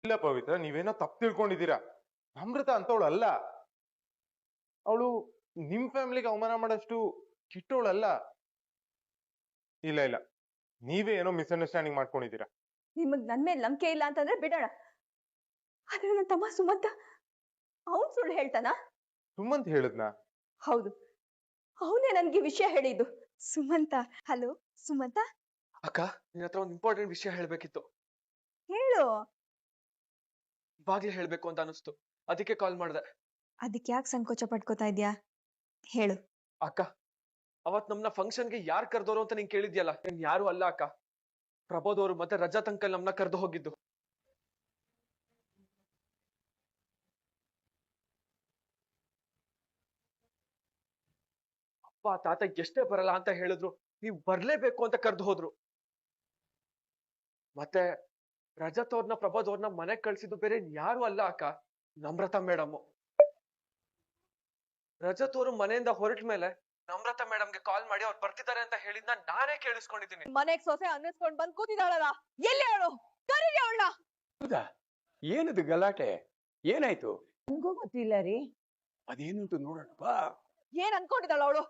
ಇಲ್ಲ ಪವಿತ್ರ, ನೀವೇನೋ ತಪ್ಪು ತಿಳ್ಕೊಂಡಿದ್ದೀರಾ. ನಮ್ರತ ಅಂತವಳು ಅಲ್ಲ. ಅವಳು ನಿಮ್ ಫ್ಯಾಮಿಲಿಗೆ ಅವಮಾನ ಮಾಡಷ್ಟು ಕೆಟ್ಟವಳಲ್ಲ. ಇಲ್ಲ ಇಲ್ಲ, ನೀವೇ ಏನೋ ಮಿಸ್ಅಂಡರ್ಸ್ಟ್ಯಾಂಡಿಂಗ್ ಮಾಡ್ಕೊಂಡಿದ್ದೀರಾ. ನಿಮಗ್ ನನ್ ಮೇಲೆ ನಂಬಿಕೆ ಇಲ್ಲ ಅಂತಂದ್ರೆ ಬಿಡೋಣ. ಆದ್ರೆ ನನ್ನ ತಮ್ಮ ಸುಮಂತ ಅವನ್ ಸುಳ್ಳು ಹೇಳ್ತಾನ? ಸುಮಂತ್ ಹೇಳದ್ನಾ? ಹೌದು, ಅವನೇ ನನ್ಗೆ ವಿಷಯ ಹೇಳಿದ್ದು. ಸುಮಂತ. ಹಲೋ ಸುಮಂತ. ಅಕ್ಕ, ನಿನ್ನ ಹತ್ರ ಒಂದು ಇಂಪಾರ್ಟೆಂಟ್ ವಿಷಯ ಹೇಳ್ಬೇಕಿತ್ತು. ಹೇಳು. ಇವಾಗ್ಲೇ ಹೇಳ್ಬೇಕು ಅಂತ ಅನಿಸ್ತು, ಅದಕ್ಕೆ ಕಾಲ್ ಮಾಡ್ದೆ. ಅದಕ್ಕೆ ಯಾಕೆ ಸಂಕೋಚ ಪಡ್ಕೋತಾ ಇದ್ಯಾ? ಹೇಳು. ಅಕ್ಕ, ಅವತ್ ನಮ್ನ ಫಂಕ್ಷನ್ಗೆ ಯಾರು ಕರ್ದೋರು ಅಂತ ನೀನ್ ಕೇಳಿದ್ಯಲ್ಲ, ನೀನ್ ಯಾರು ಅಲ್ಲ ಅಕ್ಕ. ಪ್ರಬೋದ್ ಅವರು ಮತ್ತೆ ರಜತ್ ಅಂಕಲ್ ನಮ್ನ ಕರ್ದು ಹೋಗಿದ್ದು. ಅಪ್ಪ ತಾತ ಎಷ್ಟೇ ಬರಲ್ಲ ಅಂತ ಹೇಳಿದ್ರು, ನೀವ್ ಬರ್ಲೇಬೇಕು ಅಂತ ಕರ್ದು ಹೋದ್ರು. ಮತ್ತೆ ರಜತ್ ಅವ್ರನ್ನ ಪ್ರಬೋದ್ ಅವ್ರನ್ನ ಮನೆಗ್ ಕಳ್ಸಿದ್ದು ಬೇರೆ ಯಾರು ಅಲ್ಲ ಅಕ್ಕ, ನಮ್ರತಾ ಮೇಡಮ್. ರಜತ್ ಅವರು ಮನೆಯಿಂದ ಹೊರಟ ಮೇಲೆ ನಮ್ರತಾ ಮೇಡಮ್ಗೆ ಕಾಲ್ ಮಾಡಿ ಅವ್ರು ಬರ್ತಿದ್ದಾರೆ ಅಂತ ಹೇಳಿದ್ನ ನಾನೇ ಕೇಳಿಸ್ಕೊಂಡಿದ್ದೀನಿ. ಮನೆಗ್ ಸೊಸೆ ಅನ್ನಿಸ್ಕೊಂಡ್ ಬಂದ್ ಕೂತಿದ್ದಾಳಲ್ಲ, ಎಲ್ಲಿ ಹೇಳು? ಕರೀರಿ ಅವಳನ್ನ. ಹೌದಾ? ಏನದು ಗಲಾಟೆ? ಏನಾಯ್ತು? ನನಗೂ ಗೊತ್ತಿಲ್ಲ ರೀ. ಅದೇನು ಅಂತ ನೋಡೋಣ ಬಾ. ಏನ್ ಅನ್ಕೊಂಡಿದ್ದಾಳ ಅವಳು?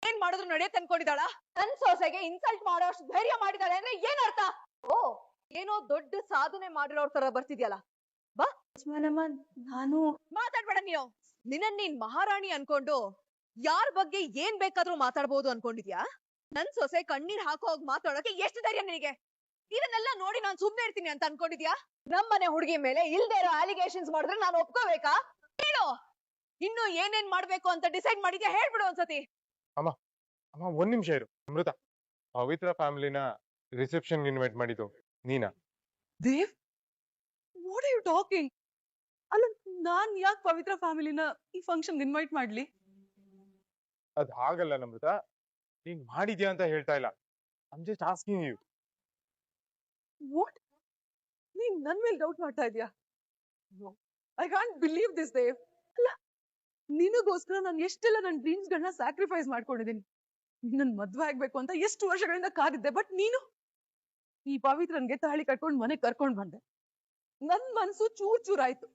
ಏನ್ ಮಾಡಿದ್ರು ನಡೆಯತ್ ಅನ್ಕೊಂಡಿದ್ದಾಳ? ನನ್ ಸೊಸೆಗೆ ಇನ್ಸಲ್ಟ್ ಮಾಡೋ ಅಷ್ಟು ಧೈರ್ಯ ಮಾಡಿದಾಳೆ ಅಂದ್ರೆ ಏನ್ ಅರ್ಥ? ಓ, ಏನೋ ದೊಡ್ಡ ಸಾಧನೆ ಮಾಡಿರೋರ್ ತರ ಬರ್ತಿದ್ಯಲ್ಲ. ಬಾ ನಾನು ಮಾತಾಡ್ಬೇಡ ನೀವು. ನೀನ್ ಮಹಾರಾಣಿ ಅನ್ಕೊಂಡು ಯಾರ ಬಗ್ಗೆ ಏನ್ ಬೇಕಾದ್ರೂ ಮಾತಾಡ್ಬೋದು ಅನ್ಕೊಂಡಿದ್ಯಾ? ನನ್ ಸೊಸೆ ಕಣ್ಣೀರ್ ಹಾಕೋ ಹೋಗ್ ಮಾತಾಡೋಕೆ ಎಷ್ಟು ಧೈರ್ಯ ನಿನಗೆ? ಇದನ್ನೆಲ್ಲ ನೋಡಿ ನಾನ್ ಸುಮ್ನೆ ಇರ್ತೀನಿ ಅಂತ ಅನ್ಕೊಂಡಿದ್ಯಾ? ನಮ್ಮನೆ ಹುಡುಗಿ ಮೇಲೆ ಇಲ್ದೇ ಇರೋ ಅಲಿಗೇಷನ್ಸ್ ಮಾಡಿದ್ರೆ ನಾನು ಒಪ್ಕೋಬೇಕಾ? ಹೇಳು, ಇನ್ನು ಏನೇನ್ ಮಾಡ್ಬೇಕು ಅಂತ ಡಿಸೈಡ್ ಮಾಡಿದ್ಯಾ? ಹೇಳ್ಬಿಡು ಒಂದ್ಸತಿ. ಅಮ್ಮ ಒಂದ್ ನಿಮಿಷ ಇರು. ಅಮೃತ, ಪವಿತ್ರ ಫ್ಯಾಮಿಲಿನ ರಿಸೆಪ್ಷನ್ ಇನ್ವೈಟ್ ಮಾಡಿದ್ದು ನೀನಾ? Dev, what are you talking? ಅಲ್ಲ, ನಾನ್ ಯಾಕೆ ಪವಿತ್ರ ಫ್ಯಾಮಿಲಿನ ಈ ಫಂಕ್ಷನ್ ಇನ್ವೈಟ್ ಮಾಡ್ಲಿ? ಅದ್ ಹಾಗಲ್ಲ ನಮ್ರತ, ನೀನ್ ಮಾಡಿದ್ಯಾ ಅಂತ ಹೇಳ್ತಾ ಇಲ್ಲ. I'm just asking you. What? ನೀನ್ ನನ್ ಮೇಲೆ ಡೌಟ್ ಮಾಡ್ತಾ ಇದೀಯಾ? I can't believe this Dev. ಅಲ್ಲ, ನಿನಗೋಸ್ಕರ ನಾನು ಎಷ್ಟೆಲ್ಲ ನನ್ನ ಡ್ರೀಮ್ಸ್ ಗಳನ್ನ ಸ್ಯಾಕ್ರಿಫೈಸ್ ಮಾಡ್ಕೊಂಡಿದ್ದೀನಿ. ನನ್ ಮದ್ವೆ ಆಗ್ಬೇಕು ಅಂತ ಎಷ್ಟು ವರ್ಷಗಳಿಂದ ಕಾದಿದ್ದೆ. ಬಟ್ ನೀನು ಈ ಪವಿತ್ರನ್ಗೆ ತಾಳಿ ಕಟ್ಕೊಂಡ್ ಮನೆಗ್ ಕರ್ಕೊಂಡ್ ಬಂದೆ. ನನ್ ಮನ್ಸು ಚೂರ್ ಚೂರಾಯ್ತು.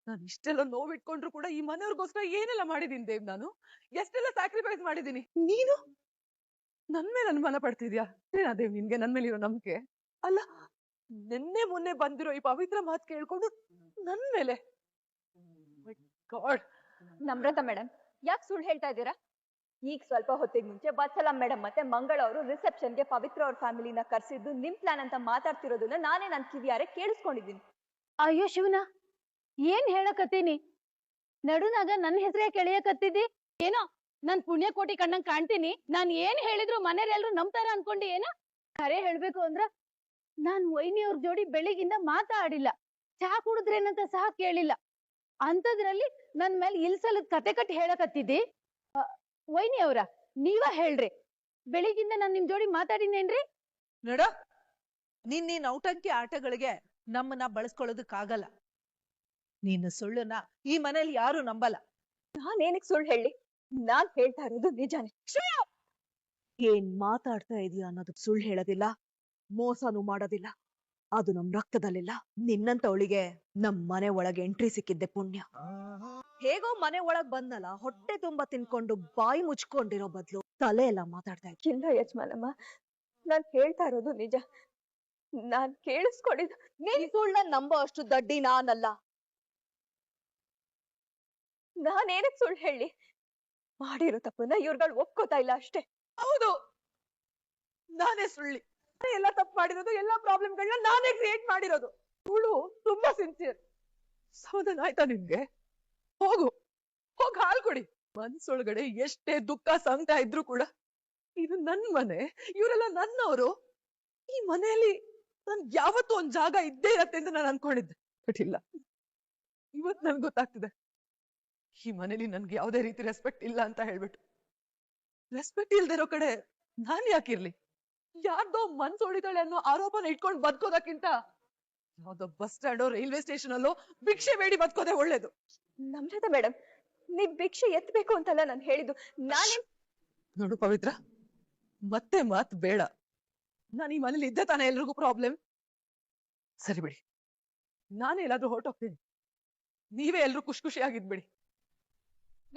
ನಾನು ಇಷ್ಟೆಲ್ಲ ನೋವಿಟ್ಕೊಂಡ್ರು ಕೂಡ ಈ ಮನೆಯವ್ರಿಗೋಸ್ಕರ ಏನೆಲ್ಲ ಮಾಡಿದೀನಿ ದೇವ್. ನಾನು ಎಷ್ಟೆಲ್ಲ ಸ್ಯಾಕ್ರಿಫೈಸ್ ಮಾಡಿದೀನಿ. ನೀನು ನನ್ ಮೇಲೆ ಅನುಮಾನ ಪಡ್ತಿದ್ಯಾ? ಏನ ದೇವ್ ನಿನ್ಗೆ ನನ್ ಮೇಲೆ ಇರೋ ನಂಬಿಕೆ? ಅಲ್ಲ, ನಿನ್ನೆ ಮೊನ್ನೆ ಬಂದಿರೋ ಈ ಪವಿತ್ರ ಮಾತು ಕೇಳ್ಕೊಂಡು ನನ್ ಮೇಲೆ ಗಾಡ್. ನಮ್ರತಾ ಮೇಡಮ್, ಯಾಕೆ ಸುಳ್ಳು ಹೇಳ್ತಾ ಇದ್ದೀರಾ? ಈಗ ಸ್ವಲ್ಪ ಹೊತ್ತಿಗೆ ಮುಂಚೆ ವತ್ಸಲ ಮೇಡಮ್ ಮತ್ತೆ ಮಂಗಳ ಅವರು ರಿಸೆಪ್ಷನ್ಗೆ ಪವಿತ್ರ ಅವ್ರ ಫ್ಯಾಮಿಲಿನ ಕರ್ಸಿದ್ದು ನಿಮ್ ಪ್ಲಾನ್ ಅಂತ ಮಾತಾಡ್ತಿರೋದನ್ನ ನಾನೇ ನನ್ ಕಿವಿಯಾರೆ ಕೇಳಿಸ್ಕೊಂಡಿದ್ದೀನಿ. ಅಯ್ಯೋ ಶಿವನ, ಏನ್ ಹೇಳಕತ್ತೀನಿ? ನಡುನಾಗ ನನ್ನ ಹೆಸರೇ ಕೆಳೆಯಕತ್ತಿದ್ದಿ ಏನೋ? ನನ್ ಪುಣ್ಯ ಕೋಟಿ ಕಣ್ಣಂಗ್ ಕಾಣ್ತೀನಿ. ನಾನ್ ಏನ್ ಹೇಳಿದ್ರು ಮನೆಯವ್ರೆಲ್ರು ನಂಬ್ತಾರ ಅನ್ಕೊಂಡಿ ಏನೋ? ಖರೆ ಹೇಳ್ಬೇಕು ಅಂದ್ರ ನಾನ್ ವೈನಿಯವ್ರ ಜೋಡಿ ಬೆಳಿಗಿಂದ ಮಾತಾಡಿಲ್ಲ, ಚಹಾ ಕುಡಿದ್ರೇನಂತ ಸಹ ಕೇಳಿಲ್ಲ. ಅಂತದ್ರಲ್ಲಿ ನನ್ ಮೇಲೆ ಇಲ್ಸಲದ್ ಕತೆ ಕಟ್ಟಿ ಹೇಳಕತ್ತಿದ್ದಿ. ವೈನಿ ಅವ್ರ, ನೀವ ಹೇಳ್ರಿ, ಬೆಳಿಗಿಂದ ನಾನ್ ನಿಮ್ ಜೋಡಿ ಮಾತಾಡಿನೇನ್ರಿ? ನೋಡ, ನೀನ್ ಔಟಂಕಿ ಆಟಗಳಿಗೆ ನಮ್ಮನ್ನ ಬಳಸ್ಕೊಳ್ಳೋದಕ್ಕಾಗಲ್ಲ. ನೀನು ಸುಳ್ಳನ್ನ ಈ ಮನೇಲಿ ಯಾರು ನಂಬಲ್ಲ. ನಾನೇನಕ್ ಸುಳ್ಳು ಹೇಳಿ? ನಾನ್ ಹೇಳ್ತಾ ಇರೋದು ನಿಜಾನೇ. ಏನ್ ಮಾತಾಡ್ತಾ ಇದೀಯ ಅನ್ನೋದಕ್ ಸುಳ್ಳು ಹೇಳೋದಿಲ್ಲ, ಮೋಸನೂ ಮಾಡೋದಿಲ್ಲ. ಅದು ನಮ್ ರಕ್ತದಲ್ಲಿಲ್ಲ. ನಿನ್ನಂತವಳಿಗೆ ನಮ್ ಮನೆ ಒಳಗೆ ಎಂಟ್ರಿ ಸಿಕ್ಕಿದ್ದೆ ಪುಣ್ಯ. ಹೇಗೋ ಮನೆ ಒಳಗ್ ಬಂದಲ್ಲ, ಹೊಟ್ಟೆ ತುಂಬಾ ತಿನ್ಕೊಂಡು ಬಾಯಿ ಮುಚ್ಕೊಂಡಿರೋ ಬದ್ಲು ತಲೆ ಎಲ್ಲ ಮಾತಾಡ್ತಾ ಇದ್ದೆ. ಇಲ್ಲ ಯಜಮಾನಮ್ಮ, ನಾನ್ ಹೇಳ್ತಾ ಇರೋದು ನಿಜ. ನಾನ್ ಕೇಳಿಸ್ಕೊಂಡಿದ್ದು ನೀನ್ ಸುಳ್ಳ ನಂಬೋ ಅಷ್ಟು ದಡ್ಡಿ ನಾನಲ್ಲ. ನಾನೇನಕ್ ಸುಳ್ಳು ಹೇಳಿ? ಮಾಡಿರೋ ತಪ್ಪನ್ನ ಇವ್ರುಗಳು ಒಪ್ಕೋತಾ ಇಲ್ಲ ಅಷ್ಟೇ. ಹೌದು, ನಾನೇ ಸುಳ್ಳಿ. ಎಲ್ಲ ತಪ್ಪು ಮಾಡಿರೋದು, ಎಲ್ಲಾ ಪ್ರಾಬ್ಲಮ್ಗಳನ್ನ ನಾನೇ ಕ್ರಿಯೇಟ್ ಮಾಡಿರೋದು. ಸುಳ್ಳು ತುಂಬಾ ಸಿನ್ಸಿಯರ್. ಸಮಾಧಾನ ಆಯ್ತಾ ನಿಮ್ಗೆ? ಹೋಗು, ಹೋಗ್ ಹಾಲ್ ಕೊಡಿ. ಮನ್ಸೊಳಗಡೆ ಎಷ್ಟೇ ದುಃಖ ಸಂಕಟ ಇದ್ರು ಕೂಡ ಇದು ನನ್ ಮನೆ, ಇವರೆಲ್ಲ ನನ್ನವರು. ಈ ಮನೆಯಲ್ಲಿ ನನ್ ಯಾವತ್ತೂ ಒಂದ್ ಜಾಗ ಇದ್ದೇ ಇರತ್ತೆ ಅಂತ ನಾನು ಅನ್ಕೊಂಡಿದ್ದೆ. ಬಟ್ ಇಲ್ಲ, ಇವತ್ ನನ್ಗೆ ಗೊತ್ತಾಗ್ತಿದೆ ಈ ಮನೇಲಿ ನನ್ಗೆ ಯಾವ್ದೇ ರೀತಿ ರೆಸ್ಪೆಕ್ಟ್ ಇಲ್ಲ ಅಂತ ಹೇಳ್ಬಿಟ್ಟು. ರೆಸ್ಪೆಕ್ಟ್ ಇಲ್ದಿರೋ ಕಡೆ ನಾನ್ ಯಾಕಿರ್ಲಿ? ಯಾರ್ದೋ ಮನ್ಸ್ ಹೊಡಿತಾಳೆ ಅನ್ನೋ ಆರೋಪನ ಇಟ್ಕೊಂಡು ಬದುಕೋದಕ್ಕಿಂತ ಯಾವ್ದೋ ಬಸ್ ಸ್ಟ್ಯಾಂಡೋ ರೈಲ್ವೆ ಸ್ಟೇಷನ್ ಅಲ್ಲೋ ಭಿಕ್ಷೆ ಬೇಡಿ ಬದುಕೋದೇ ಒಳ್ಳೇದು. ನಮ್ರತಾ ಮೇಡಮ್, ನೀವ್ ಭಿಕ್ಷೆ ಎತ್ಬೇಕು ಅಂತಲ್ಲ ನಾನು ಹೇಳಿದ್ದು. ನಾನೇ ನೋಡು ಪವಿತ್ರ, ಮತ್ತೆ ಮಾತ್ ಬೇಡ. ನಾನು ಈ ಮನೇಲಿ ಇದ್ದೆ ತಾನೇ ಎಲ್ರಿಗೂ ಪ್ರಾಬ್ಲಮ್. ಸರಿ ಬಿಡಿ, ನಾನು ಎಲ್ಲಾದ್ರೂ ಹೊರಟೋಗ್ತೀನಿ. ನೀವೇ ಎಲ್ರು ಖುಷಿಯಾಗಿದ್ಬಿಡಿ.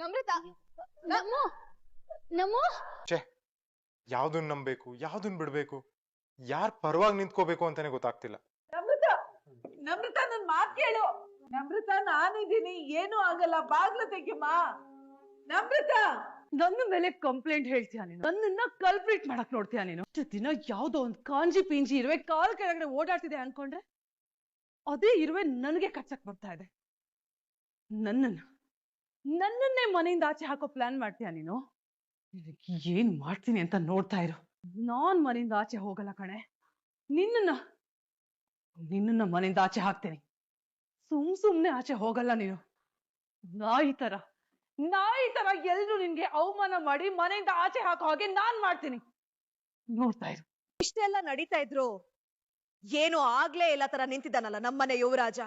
ನಮ್ರತ ನಮ್ಮು ನಮ್ಮು ಯಾವ್ದನ್ ನಂಬೇಕು ಯಾವ್ದನ್ ಬಿಡ್ಬೇಕು, ಯಾರ್ ಪರವಾಗಿ ನಿಂತ್ಕೋಬೇಕು ಅಂತಾನೆ ಗೊತ್ತಾಗ್ತಿಲ್ಲ. ನಮ್ರತ ನನ್ ಮಾತ್ ಕೇಳು. ನಮ್ರತ ನಾನಿದ್ದೀನಿ, ಏನು ಆಗಲ್ಲ, ಬಾಗ್ಲು ತೆಗಿಯಮ್ಮ. ನಮ್ರತ ನನ್ನ ಮೇಲೆ ಕಂಪ್ಲೇಂಟ್ ಹೇಳ್ತೀಯ ನೀನು? ನನ್ನನ್ನ ಕಲ್ಪ್ರೇಟ್ ಮಾಡಕ್ ನೋಡ್ತೀಯ ನೀನು? ಇಷ್ಟು ದಿನ ಯಾವ್ದೋ ಒಂದ್ ಕಾಂಜಿ ಪಿಂಜಿ ಇರುವೆ ಕಾಲ್ ಕೆಳಗಡೆ ಓಡಾಡ್ತಿದೆ ಅನ್ಕೊಂಡ್ರೆ ಅದೇ ಇರುವೆ ನನಗೆ ಕಚ್ಚಕ್ ಬರ್ತಾ ಇದೆ. ನನ್ನನ್ನೇ ಮನೆಯಿಂದ ಆಚೆ ಹಾಕೋ ಪ್ಲಾನ್ ಮಾಡ್ತೀಯ ನೀನು? ಏನ್ ಮಾಡ್ತೀನಿ ಅಂತ ನೋಡ್ತಾ ಇರು. ನಾನ್ ಮನೆಯಿಂದ ಆಚೆ ಹೋಗಲ್ಲ ಕಣೆ. ನಿನ್ನನ್ನ ಮನೆಯಿಂದ ಆಚೆ ಹಾಕ್ತೇನೆ. ಸುಮ್ನೆ ಆಚೆ ಹೋಗಲ್ಲ ನೀನು. ನಾಯಿ ತರ ಎಲ್ರು ನಿನ್ಗೆ ಅವಮಾನ ಮಾಡಿ ಮನೆಯಿಂದ ಆಚೆ ಹಾಕೋ ಹಾಗೆ ನಾನ್ ಮಾಡ್ತೀನಿ. ನೋಡ್ತಾ ಇರು. ಇಷ್ಟೆಲ್ಲ ನಡೀತಾ ಇದ್ರು ಏನು ಆಗ್ಲೇ ಇಲ್ಲ ತರ ನಿಂತಿದ್ದಾನಲ್ಲ ನಮ್ಮನೆ ಯುವರಾಜ.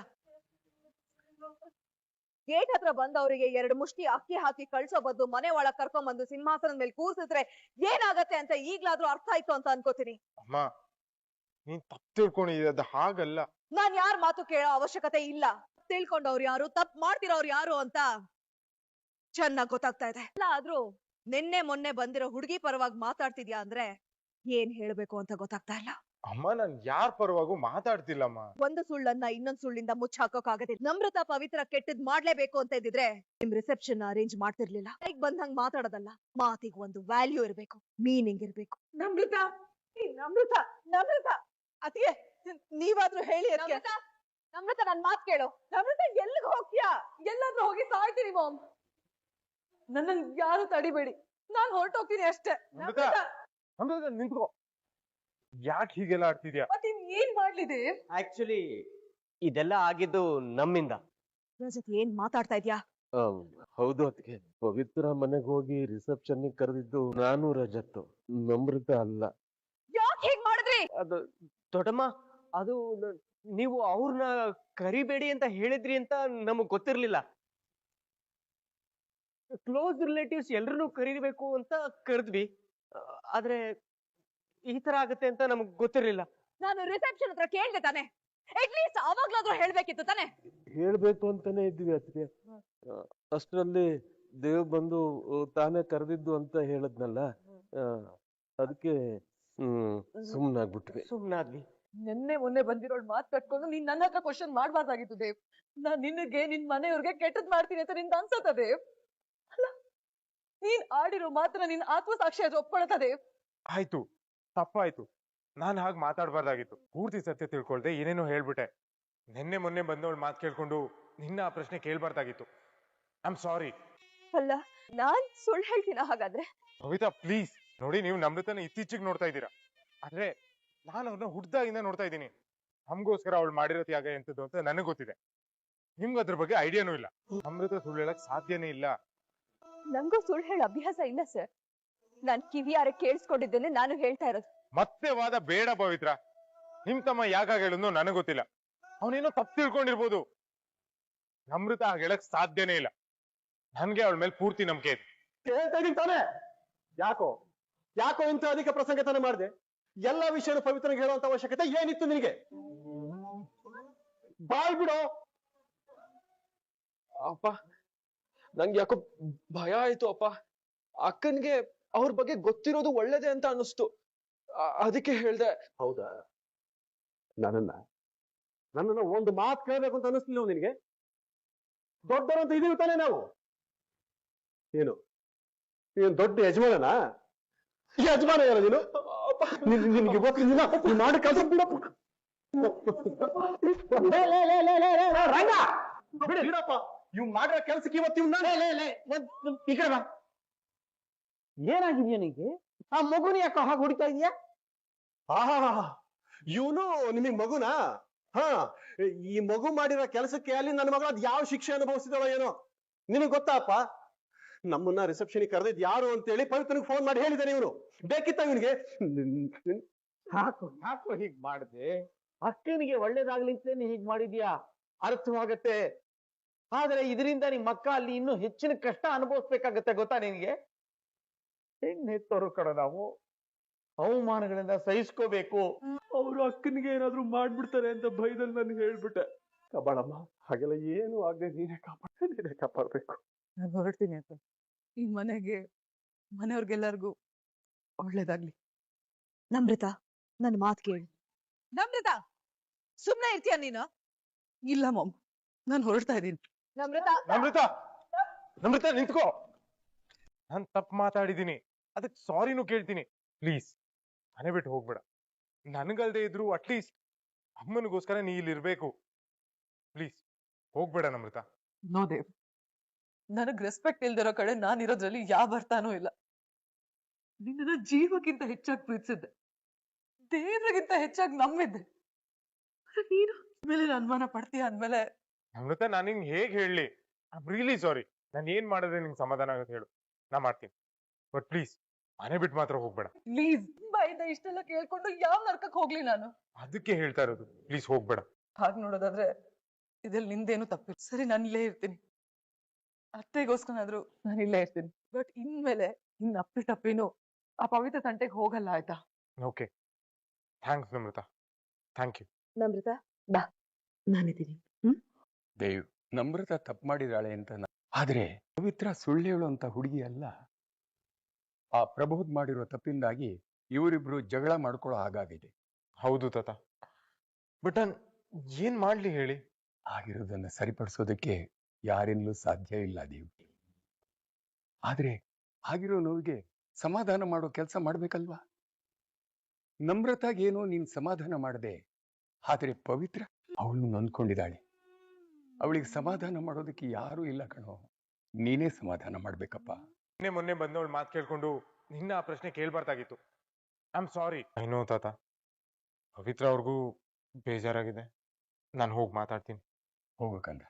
ಗೇಟ್ ಹತ್ರ ಬಂದವರಿಗೆ 2 ಮುಷ್ಟಿ ಅಕ್ಕಿ ಹಾಕಿ ಕಳ್ಸೋ ಬದ್ದು ಮನೆ ಒಳಗ್ ಕರ್ಕೊಂಡ್ಬಂದು ಸಿಂಹಾಸನದ ಮೇಲೆ ಕೂರ್ಸಿದ್ರೆ ಏನಾಗತ್ತೆ ಅಂತ ಈಗ್ಲಾದ್ರೂ ಅರ್ಥ ಆಯ್ತು ಅಂತ ಅನ್ಕೋತೀನಿ. ಅಮ್ಮ, ನೀನ್ ತಪ್ಪು ತಿಳ್ಕೊಂಡಿದ್ಯ, ಅದು ಹಾಗಲ್ಲ. ನಾನ್ ಯಾರ್ ಮಾತು ಕೇಳೋ ಅವಶ್ಯಕತೆ ಇಲ್ಲ. ತಿಳ್ಕೊಂಡವ್ರು ಯಾರು, ತಪ್ಪು ಮಾಡ್ತಿರೋರು ಯಾರು ಅಂತ ಚೆನ್ನಾಗ್ ಗೊತ್ತಾಗ್ತಾ ಇದೆ. ಆದ್ರೂ ನಿನ್ನೆ ಮೊನ್ನೆ ಬಂದಿರೋ ಹುಡುಗಿ ಪರವಾಗಿ ಮಾತಾಡ್ತಿದ್ಯಾ ಅಂದ್ರೆ ಏನ್ ಹೇಳ್ಬೇಕು ಅಂತ ಗೊತ್ತಾಗ್ತಾ ಇಲ್ಲ. ಅಮ್ಮ, ನಾನ್ ಯಾರ್ ಪರವಾಗೂ ಮಾತಾಡ್ತಿಲ್ಲಮ್ಮ. ಒಂದು ಸುಳ್ಳನ್ನ ಇನ್ನೊಂದ್ ಸುಳ್ಳಿಂದ ಮುಚ್ಚಾಕೋಕಾಗತ್ತೆ. ನಮ್ರತ ಪವಿತ್ರ ಕೆಟ್ಟದ್ ಮಾಡ್ಲೇಬೇಕು ಅಂತ ಇದ್ದಿದ್ರೆ ನಿಮ್ ರಿಸೆಪ್ಷನ್ ಅರೇಂಜ್ ಮಾಡ್ತಿರ್ಲಿಲ್ಲ. ಈಗ ಬಂದಂಗ್ ಮಾತಾಡೋದಲ್ಲ, ಮಾತಿಗೆ ಒಂದು ವ್ಯಾಲ್ಯೂ ಇರ್ಬೇಕು, ಮೀನಿಂಗ್ ಇರ್ಬೇಕು. ನಮ್ರತ ಅತಿಗೆ ನೀವಾದ್ರೂ ಹೇಳಿ. ನಮ್ರತ ನನ್ ಮಾತ್ ಕೇಳು. ನಮ್ರತ ಎಲ್ಲಿಗೆ ಹೋಗ್ತೀಯಾ? ಎಲ್ಲಾದ್ರೂ ಹೋಗಿ ಸಾಯ್ತೀನಿ ಮಾಮ್. ನನ್ನ ಯಾರು ತಡಿಬೇಡಿ, ನಾನ್ ಹೊರಟೋಗ್ತೀನಿ ಅಷ್ಟೇ. ನಿಂತ್ಕೋ. ಯಾಕೆ ಹೀಗೆಲ್ಲ ಆಡ್ತಿದ್ಯಾ? ಮತ್ತೆ ಏನ್ ಮಾಡ್ಲಿದೆ? ಆಕ್ಚುಲಿ ಇದೆಲ್ಲ ಆಗಿದ್ದು ನಮ್ಮಿಂದ. ರಜತ್, ಏನ್ ಮಾತಾಡ್ತಾ ಇದ್ಯಾ? ಹೌದು ಅದಕ್ಕೆ ಪವಿತ್ರ ಮನೆಗೆ ಹೋಗಿ ರಿಸೆಪ್ಷನ್ ಕರೆದಿದ್ದು ನಾನು, ರಜತ್, ನಮ್ರತ ಅಲ್ಲ. ಯಾಕೆ ಹೇಗ್ ಮಾಡಿದ್ರಿ? ಅದು ದೊಡ್ಡಮ್ಮ, ಅದು ನೀವು ಅವ್ರನ್ನ ಕರಿಬೇಡಿ ಅಂತ ಹೇಳಿದ್ರಿ ಅಂತ ನಮಗ್ ಗೊತ್ತಿರ್ಲಿಲ್ಲ. ಕ್ಲೋಸ್ ರಿಲೇಟಿವ್ಸ್ ಎಲ್ರನ್ನೂ ಕರಿಬೇಕು ಅಂತ ಕರೆದ್ವಿ, ಆದ್ರೆ ಈ ತರ ಆಗತ್ತೆ ಅಂತ ನಮಗ್ ಗೊತ್ತಿರ್ಲಿಲ್ಲ. ನಾನು ರಿಸೆಪ್ಷನ್ ಹತ್ರ ಕೇಳ್ದೆ ತಾನೆ, ಅಟ್ಲೀಸ್ಟ್ ಅವಾಗ್ಲಾದ್ರೂ ಹೇಳ್ಬೇಕಿತ್ತು ತಾನೆ. ಹೇಳ್ಬೇಕು ಅಂತಾನೆ ಇದ್ವಿ ಅದಕ್ಕೆ. ಅಷ್ಟರಲ್ಲಿ ದೇವ್ ಬಂದು ತಾನೇ ಕರೆದಿದ್ದು ಅಂತ ಹೇಳದ್ನಲ್ಲ, ಅದಕ್ಕೆ ಸುಮ್ನಾದ್ವಿ. ನಿನ್ನೆ ಮೊನ್ನೆ ಬಂದಿರೋಳ್ ಮಾತ್ ಕಟ್ಕೊಂಡು ನೀನ್ ನನ್ನ ಹತ್ರ ಕ್ವಶನ್ ಮಾಡ್ಬಾರ್ದಾಗಿತ್ತು ದೇವ್. ನಾನ್ ನಿನಗೆ ನಿನ್ ಮನೆಯವ್ರಿಗೆ ಕೆಟ್ಟದ್ ಮಾಡ್ತೀನಿ ಅಂತ ನಿನ್ಗೆ ಅನ್ಸತ್ತ ದೇವ್? ಅಲ್ಲ, ನೀನ್ ಆಡಿರೋ ಮಾತ್ರ ನಿನ್ ಆತ್ಮಸಾಕ್ಷಿ ಅದು ಒಪ್ಕೊಳತ್ತ ದೇವ್? ಆಯ್ತು, ತಪ್ಪಾಯ್ತು. ನಾನ್ ಹಾಗೆ ಮಾತಾಡ್ಬಾರ್ದಾಗಿತ್ತು. ಪೂರ್ತಿ ಸತ್ಯ ತಿಳ್ಕೊಳ್ದೆ ಏನೇನೋ ಹೇಳ್ಬಿಟ್ಟೆ. ನಿನ್ನೆ ಮೊನ್ನೆ ಬಂದವಳು ಮಾತು ಕೇಳ್ಕೊಂಡು ನಿನ್ನ ಆ ಪ್ರಶ್ನೆ ಕೇಳ್ಬಾರ್ದಾಗಿತ್ತು. I am sorry. ಅಲ್ಲ, ನಾನ್ ಸುಳ್ಳು ಹೇಳ್ತೀನ ಹಾಗಾದ್ರೆ? ಕವಿತಾ ಪ್ಲೀಸ್ ನೋಡಿ, ನೀವು ನಮ್ರತನ ಇತ್ತೀಚೆಗೆ ನೋಡ್ತಾ ಇದ್ದೀರಾ, ಆದ್ರೆ ನಾನು ಅವ್ರನ್ನ ಹುಡ್ದಾಗಿಂದ ನೋಡ್ತಾ ಇದ್ದೀನಿ. ನಮ್ಗೋಸ್ಕರ ಅವಳು ಮಾಡಿರೋ ತ್ಯಾಗ ಎಂತದ್ದು ಅಂತ ನನಗ್ ಗೊತ್ತಿದೆ. ನಿಮ್ಗೆ ಅದ್ರ ಬಗ್ಗೆ ಐಡಿಯಾನೂ ಇಲ್ಲ. ನಮ್ರತ ಸುಳ್ಳು ಹೇಳಕ್ ಸಾಧ್ಯನೇ ಇಲ್ಲ. ನಂಗೂ ಸುಳ್ಳು ಹೇಳ ಅಭ್ಯಾಸ ಇಲ್ಲ ಸರ್. ನಾನ್ ಕಿವಿಯಾರ ಕೇಳಿಸ್ಕೊಂಡಿದ್ದೇನೆ ನಾನು ಹೇಳ್ತಾ ಇರೋದು. ಮತ್ತೆ ವಾದ ಬೇಡ ಪವಿತ್ರ. ನಿಮ್ ತಮ್ಮ ಯಾಕಾಗ ಹೇಳಿದ್ನೋ ನನಗ್ ಗೊತ್ತಿಲ್ಲ. ಅವನೇನೋ ತಪ್ಪು ತಿಳ್ಕೊಂಡಿರ್ಬೋದು. ನಮ್ರತ ಹಾಗೆ ಹೇಳಕ್ ಸಾಧ್ಯನೇ ಇಲ್ಲ. ನನ್ಗೆ ಅವಳ ಮೇಲೆ ಪೂರ್ತಿ ನಂಬಿಕೆ ಇದೆ. ಕೇಳ್ತಾ ಇದೀನಿ ತಾನೆ? ಯಾಕೋ ಇಂಥ ಅಧಿಕ ಪ್ರಸಂಗತನ ಮಾಡಿದೆ? ಎಲ್ಲ ವಿಷಯನೂ ಪವಿತ್ರನಿಗೆ ಹೇಳುವಂತ ಅವಶ್ಯಕತೆ ಏನಿತ್ತು ನಿನಗೆ? ಬಾಯ್ ಬಿಡೋ. ಅಪ್ಪ, ನಂಗೆ ಯಾಕೋ ಭಯ ಆಯ್ತು ಅಪ್ಪ. ಅಕ್ಕನ್ಗೆ ಅವ್ರ ಬಗ್ಗೆ ಗೊತ್ತಿರೋದು ಒಳ್ಳೇದೇ ಅಂತ ಅನ್ನಿಸ್ತು, ಅದಕ್ಕೆ ಹೇಳ್ದೆ. ಹೌದಾ? ನನ್ನನ್ನ ಒಂದು ಮಾತು ಕೇಳಬೇಕು ಅಂತ ಅನ್ನಿಸ್ಲಿಲ್ಲ ನಿನಗೆ? ದೊಡ್ಡರಂತ ಇದೀವಿ ತಾನೆ ನಾವು? ಏನು ನೀನು ದೊಡ್ಡ ಯಜಮಾನನಾ? ಯಜಮಾನ ಯಾರ ನೀನು? ನಿನ್ಗೆ ಗೊತ್ತಿಲ್ಲ, ನೀನ್ ಮಾಡಿ ಕೆಲಸ ಬಿಡಪ್ಪ. ಬಿಡಪ್ಪ, ಇವ್ ಮಾಡಿರೋ ಕೆಲ್ಸಕ್ಕೆ ಇವತ್ತು ಏನಾಗಿದ್ಯಾ ನಿಂಗೆ? ಆ ಮಗುನ ಯಾಕೋ ಹಾಗೆ ಹೊಡಿತಾ ಇದೀಯಾ? ಇವನು ನಿಮಗ್ ಮಗುನಾ? ಹಾ, ಈ ಮಗು ಮಾಡಿರೋ ಕೆಲಸಕ್ಕೆ ಅಲ್ಲಿ ನನ್ನ ಮಗಳು ಅದ್ ಯಾವ ಶಿಕ್ಷೆ ಅನುಭವಿಸಿದವ ಏನೋ ನಿನಗ್ ಗೊತ್ತಾಪ್ಪ? ನಮ್ಮನ್ನ ರಿಸೆಪ್ಷನ್ ಕರೆದಿದ್ ಯಾರು ಅಂತೇಳಿ ಪವಿತ್ರನಿಗೆ ಫೋನ್ ಮಾಡಿ ಹೇಳಿದಾನೆ ಇವನು. ಬೇಕಿತ್ತ ಇವನಿಗೆ? ಯಾಕೋ ಹೀಗ್ ಮಾಡಿದೆ? ಅಕ್ಕನಿಗೆ ಒಳ್ಳೇದಾಗ್ಲಿ ಅಂತ ಹೀಗ್ ಮಾಡಿದ್ಯಾ? ಅರ್ಥವಾಗತ್ತೆ, ಆದ್ರೆ ಇದರಿಂದ ನಿಮ್ ಮಕ್ಕ ಅಲ್ಲಿ ಇನ್ನೂ ಹೆಚ್ಚಿನ ಕಷ್ಟ ಅನುಭವಿಸ್ಬೇಕಾಗತ್ತೆ, ಗೊತ್ತಾ ನಿನ್ಗೆ? ಹೆಣ್ಣೆತ್ತೋರು ಕಡ ನಾವು ಅವಮಾನಗಳಿಂದ ಸಹಿಸ್ಕೋಬೇಕು. ಅವ್ರು ಅಕ್ಕನಿಗೆ ಏನಾದ್ರು ಮಾಡ್ಬಿಡ್ತಾರೆ ಅಂತ ಭಯದಲ್ಲಿ ನಾನು ಹೇಳ್ಬಿಟ್ಟೆ. ಕಬಾಳಮ್ಮ, ಹಾಗೆಲ್ಲ ಏನು ಆಗದೆ ನೀನೇ ಕಾಪಾಡ್ಬೇಕು. ನಾನು ಹೊರಡ್ತೀನಿ ಅಂತ ಈ ಮನೆಗೆ, ಮನೆಯವ್ರಿಗೆಲ್ಲರಿಗೂ ಒಳ್ಳೇದಾಗ್ಲಿ. ನಮ್ರತ, ನನ್ನ ಮಾತು ಕೇಳಿ. ನಮ್ರತ, ಸುಮ್ನೆ ಇರ್ತೀಯ ನೀನು? ಇಲ್ಲ ಮಾಮ್, ನಾನು ಹೊರಡ್ತಾ ಇದ್ದೀನಿ. ನಮ್ರತ ನಮ್ರತ, ನಮ್ರತ ನಿಂತ್ಕೋ. ನಾನ್ ತಪ್ಪು ಮಾತಾಡಿದೀನಿ, ಅದಕ್ಕೆ ಸಾರಿನೂ ಕೇಳ್ತೀನಿ. ಪ್ಲೀಸ್ ಮನೆ ಬಿಟ್ಟು ಹೋಗ್ಬೇಡ. ನನಗಲ್ದೆ ಇದ್ರು ಅಟ್ಲೀಸ್ಟ್ ಅಮ್ಮನಿಗೋಸ್ಕರ ನೀ ಇಲ್ಲಿ ಇರ್ಬೇಕು. ಪ್ಲೀಸ್ ಹೋಗ್ಬೇಡ ನಮ್ರತ. ನೋ ದೇವ್, ನನಗ್ ರೆಸ್ಪೆಕ್ಟ್ ಇಲ್ದಿರೋ ಕಡೆ ನಾನು ಇರೋದ್ರಲ್ಲಿ ಯಾವ ಅರ್ಥನೂ ಇಲ್ಲ. ನಿನ್ನ ಜೀವಕ್ಕಿಂತ ಹೆಚ್ಚಾಗಿ ಪ್ರೀತಿಸಿದ್ದೆ, ದೇವ್ರಿಗಿಂತ ಹೆಚ್ಚಾಗಿ ನಂಬಿದ್ದೆ. ನೀನು ಮೇಲೆ ಅನುಮಾನ ಪಡ್ತೀಯ ಅಂದ್ಮೇಲೆ ನಮ್ರತ, ನಾನು ನಿಂಗೆ ಹೇಗ್ ಹೇಳಲಿ? I am really sorry. ನಾನು ಏನ್ ಮಾಡಿದ್ರೆ ನಿಂಗೆ ಸಮಾಧಾನ ಆಗುತ್ತೆ ಹೇಳು, ನಾ ಮಾಡ್ತೀನಿ. ಬಟ್ ಪ್ಲೀಸ್ ಮನೆ ಬಿಟ್ಟು ಮಾತ್ರ ಹೋಗ್ಬೇಡ. ಪ್ಲೀಸ್, ಬಾಯಿಂದ ಇಷ್ಟೆಲ್ಲ ಕೇಳ್ಕೊಂಡು ಯಾವ ನರ್ಕಕ್ಕೆ ಹೋಗ್ಲಿ ನಾನು? ಅದಕ್ಕೆ ಹೇಳ್ತಾ ಇರೋದು, ಪ್ಲೀಸ್ ಹೋಗ್ಬೇಡ. ಹಾಗೆ ನೋಡೋದಾದ್ರೆ ಇದ್ರಲ್ಲಿ ನಿಂದೇನು ತಪ್ಪಿಲ್ಲ. ಸರಿ, ನಾನು ಇಲ್ಲೇ ಇರ್ತೀನಿ. ಅತ್ತೆಗೋಸ್ಕರಾದ್ರೂ ನಾನು ಇಲ್ಲೇ ಇರ್ತೀನಿ. ಬಟ್ ಇನ್ಮೇಲೆ ಇನ್ ಅಪ್ಪಿ ತಪ್ಪಿನೂ ಆ ಪವಿತ್ರ ತಂಟೆಗೆ ಹೋಗಲ್ಲ, ಆಯ್ತಾ? Okay, thanks Namrata, thank you. Namrata ಬಾ, ನಾನಿದ್ದೀನಿ. ದೇವ್, ನಮ್ರತ ತಪ್ಪು ಮಾಡಿದಾಳೆ ಅಂತ ಆದ್ರೆ ಪವಿತ್ರ ಸುಳ್ಳು ಹೇಳುವಂತ ಹುಡುಗಿ ಅಲ್ಲ. ಆ ಪ್ರಬೋಧ್ ಮಾಡಿರೋ ತಪ್ಪಿಂದಾಗಿ ಇವರಿಬ್ರು ಜಗಳ ಮಾಡ್ಕೊಳ್ಳೋ ಹಾಗಾಗಿದೆ. ಹೌದು ತಾತ, ಬಟ್ ನಾನು ಏನ್ ಮಾಡ್ಲಿ ಹೇಳಿ? ಆಗಿರೋದನ್ನ ಸರಿಪಡಿಸೋದಕ್ಕೆ ಯಾರಿಂದಲೂ ಸಾಧ್ಯ ಇಲ್ಲ ದೇವ್. ಆದ್ರೆ ಆಗಿರೋ ನೋವಿಗೆ ಸಮಾಧಾನ ಮಾಡೋ ಕೆಲಸ ಮಾಡ್ಬೇಕಲ್ವಾ? ನಮ್ರತಾಗೇನೋ ನೀನ್ ಸಮಾಧಾನ ಮಾಡದೆ, ಆದ್ರೆ ಪವಿತ್ರ ಅವಳು ನೊಂದ್ಕೊಂಡಿದ್ದಾಳೆ. ಅವಳಿಗೆ ಸಮಾಧಾನ ಮಾಡೋದಕ್ಕೆ ಯಾರೂ ಇಲ್ಲ ಕಣೋ. ನೀನೇ ಸಮಾಧಾನ ಮಾಡ್ಬೇಕಪ್ಪ. ಮೊನ್ನೆ ಬಂದವಳು ಮಾತು ಕೇಳ್ಕೊಂಡು ನಿನ್ನ ಆ ಪ್ರಶ್ನೆ ಕೇಳ್ಬಾರ್ದಾಗಿತ್ತು. I am sorry. ಏನೋ ತಾತ, ಪವಿತ್ರ ಅವ್ರಿಗೂ ಬೇಜಾರಾಗಿದೆ. ನಾನು ಹೋಗಿ ಮಾತಾಡ್ತೀನಿ. ಹೋಗಕ್ಕಂದ.